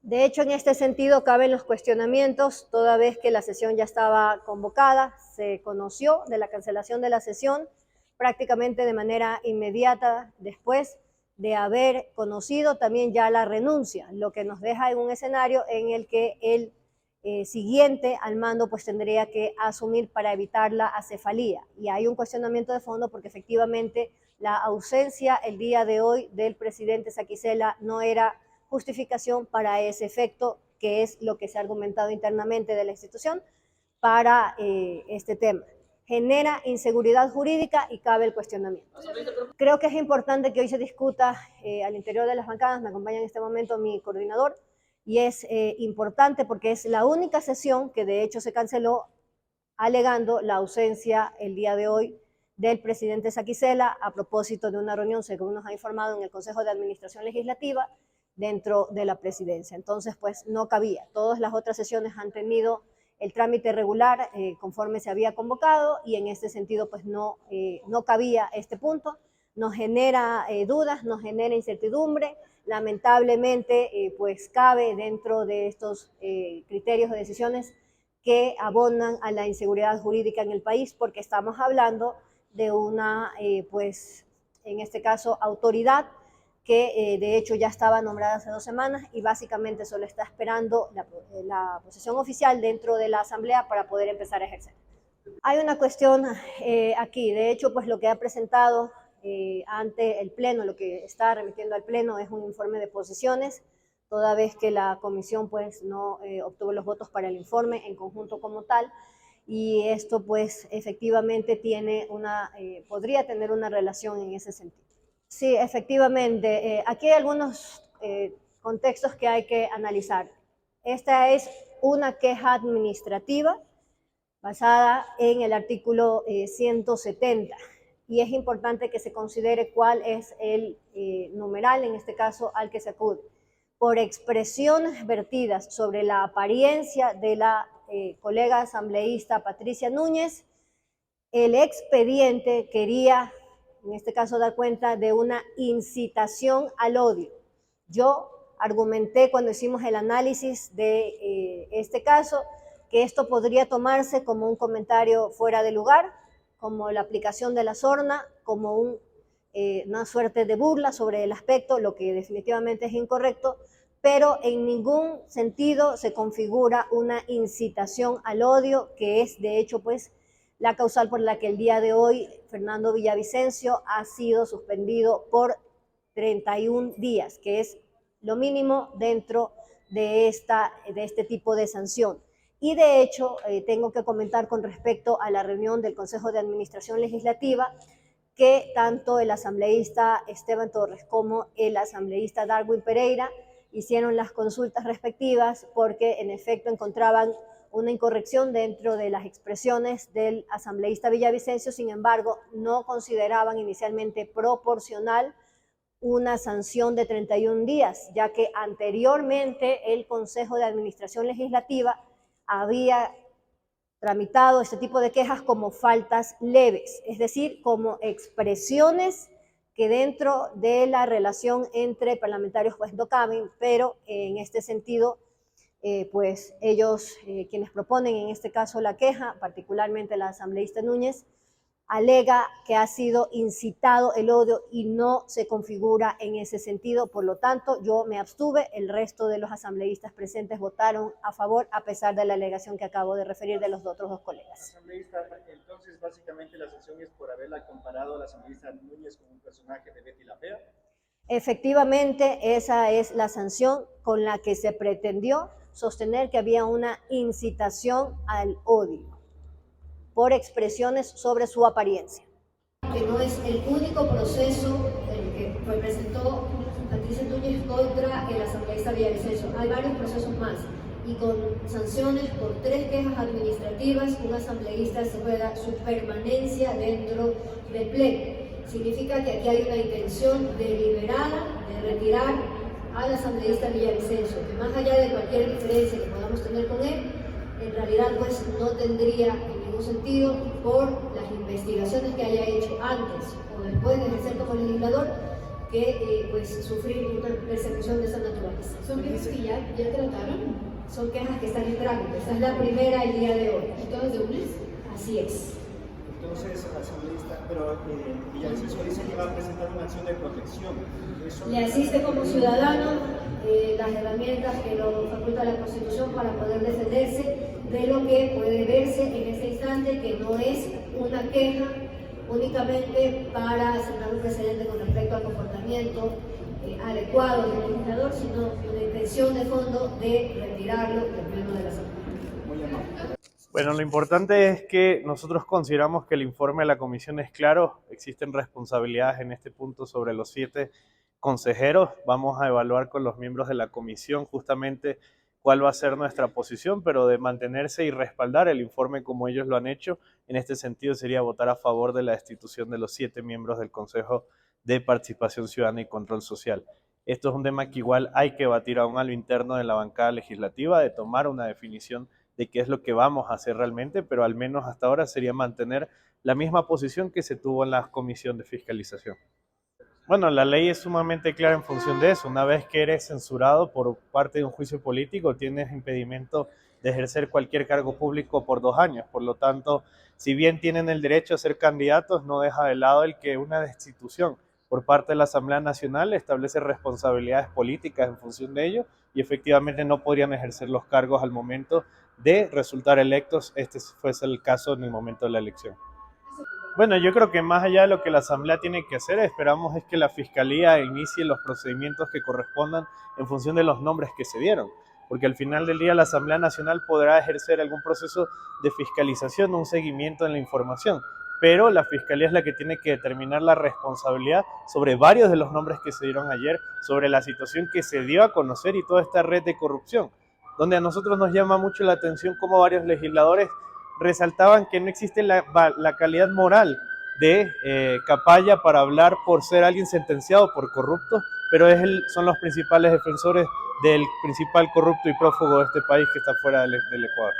De hecho, en este sentido caben los cuestionamientos, toda vez que la sesión ya estaba convocada, se conoció de la cancelación de la sesión prácticamente de manera inmediata después de haber conocido también ya la renuncia, lo que nos deja en un escenario en el que el siguiente al mando pues tendría que asumir para evitar la acefalía. Y hay un cuestionamiento de fondo porque efectivamente la ausencia el día de hoy del presidente Saquicela no era justificación para ese efecto, que es lo que se ha argumentado internamente de la institución para este tema. Genera inseguridad jurídica y cabe el cuestionamiento. Creo que es importante que hoy se discuta al interior de las bancadas, me acompaña en este momento mi coordinador, y es importante porque es la única sesión que de hecho se canceló alegando la ausencia el día de hoy del presidente Saquicela a propósito de una reunión, según nos ha informado, en el Consejo de Administración Legislativa dentro de la presidencia. Entonces, pues no cabía. Todas las otras sesiones han tenido el trámite regular conforme se había convocado y en este sentido, pues no cabía este punto. Nos genera dudas, nos genera incertidumbre. Lamentablemente, pues cabe dentro de estos criterios de decisiones que abonan a la inseguridad jurídica en el país, porque estamos hablando de una, pues, en este caso, autoridad que de hecho ya estaba nombrada hace 2 semanas y básicamente solo está esperando la posesión oficial dentro de la Asamblea para poder empezar a ejercer. Hay una cuestión aquí, de hecho, pues lo que ha presentado ante el Pleno, lo que está remitiendo al Pleno es un informe de posiciones, toda vez que la comisión pues no obtuvo los votos para el informe en conjunto como tal, y esto pues efectivamente tiene podría tener una relación en ese sentido. Sí, efectivamente, aquí hay algunos contextos que hay que analizar. Esta es una queja administrativa basada en el artículo 170, y es importante que se considere cuál es el numeral, en este caso, al que se acude. Por expresiones vertidas sobre la apariencia de la colega asambleísta Patricia Núñez, el expediente quería, en este caso, dar cuenta de una incitación al odio. Yo argumenté cuando hicimos el análisis de este caso que esto podría tomarse como un comentario fuera de lugar, como la aplicación de la sorna, como una suerte de burla sobre el aspecto, lo que definitivamente es incorrecto, pero en ningún sentido se configura una incitación al odio, que es de hecho pues la causal por la que el día de hoy Fernando Villavicencio ha sido suspendido por 31 días, que es lo mínimo dentro de este tipo de sanción. Y de hecho, tengo que comentar con respecto a la reunión del Consejo de Administración Legislativa, que tanto el asambleísta Esteban Torres como el asambleísta Darwin Pereira hicieron las consultas respectivas porque en efecto encontraban una incorrección dentro de las expresiones del asambleísta Villavicencio. Sin embargo, no consideraban inicialmente proporcional una sanción de 31 días, ya que anteriormente el Consejo de Administración Legislativa había tramitado este tipo de quejas como faltas leves, es decir, como expresiones que dentro de la relación entre parlamentarios pues no caben, pero en este sentido pues ellos, quienes proponen en este caso la queja, particularmente la asambleísta Núñez, alega que ha sido incitado el odio y no se configura en ese sentido. Por lo tanto, yo me abstuve, el resto de los asambleístas presentes votaron a favor, a pesar de la alegación que acabo de referir de los otros 2 colegas. Asambleísta, entonces básicamente la sanción es por haberla comparado a la asambleísta Núñez con un personaje de Betty la Fea. Efectivamente, esa es la sanción con la que se pretendió sostener que había una incitación al odio por expresiones sobre su apariencia. Que no es el único proceso que presentó Patricia Núñez contra el asambleísta Villavicencio. Hay varios procesos más y con sanciones por 3 quejas administrativas, un asambleísta se juega su permanencia dentro del pleno. Significa que aquí hay una intención deliberada de retirar al asambleísta Villavicencio, que más allá de cualquier diferencia que podamos tener con él, en realidad pues no tendría ningún sentido por las investigaciones que haya hecho antes o después de ejercer como legislador, que pues sufrir una persecución de esa naturaleza. ¿Son quejas que ya trataron? Son quejas que están en trámite. Esta es la primera el día de hoy. ¿Y todas de unas? Así es. Entonces, asambleísta, pero Villavicencio dice que va a presentar una acción de protección. Eso... Le asiste como ciudadano las herramientas que lo faculta la Constitución para poder defenderse de lo que puede verse en este instante, que no es una queja únicamente para sentar un precedente con respecto al comportamiento adecuado del legislador, sino una intención de fondo de retirarlo del pleno de la Asamblea. Muy amable. Bueno, lo importante es que nosotros consideramos que el informe de la comisión es claro, existen responsabilidades en este punto sobre los 7 consejeros, vamos a evaluar con los miembros de la comisión justamente cuál va a ser nuestra posición, pero de mantenerse y respaldar el informe como ellos lo han hecho, en este sentido sería votar a favor de la destitución de los 7 miembros del Consejo de Participación Ciudadana y Control Social. Esto es un tema que igual hay que batir aún a lo interno de la bancada legislativa, de tomar una definición de qué es lo que vamos a hacer realmente, pero al menos hasta ahora sería mantener la misma posición que se tuvo en la Comisión de Fiscalización. Bueno, la ley es sumamente clara en función de eso. Una vez que eres censurado por parte de un juicio político, tienes impedimento de ejercer cualquier cargo público por 2 años. Por lo tanto, si bien tienen el derecho a ser candidatos, no deja de lado el que una destitución por parte de la Asamblea Nacional establece responsabilidades políticas en función de ello y efectivamente no podrían ejercer los cargos al momento de resultar electos, este fuese el caso en el momento de la elección. Bueno, yo creo que más allá de lo que la Asamblea tiene que hacer, esperamos es que la Fiscalía inicie los procedimientos que correspondan en función de los nombres que se dieron, porque al final del día la Asamblea Nacional podrá ejercer algún proceso de fiscalización, un seguimiento en la información, pero la Fiscalía es la que tiene que determinar la responsabilidad sobre varios de los nombres que se dieron ayer, sobre la situación que se dio a conocer y toda esta red de corrupción, donde a nosotros nos llama mucho la atención cómo varios legisladores resaltaban que no existe la calidad moral de Capaya para hablar por ser alguien sentenciado por corrupto, pero son los principales defensores del principal corrupto y prófugo de este país que está fuera del Ecuador.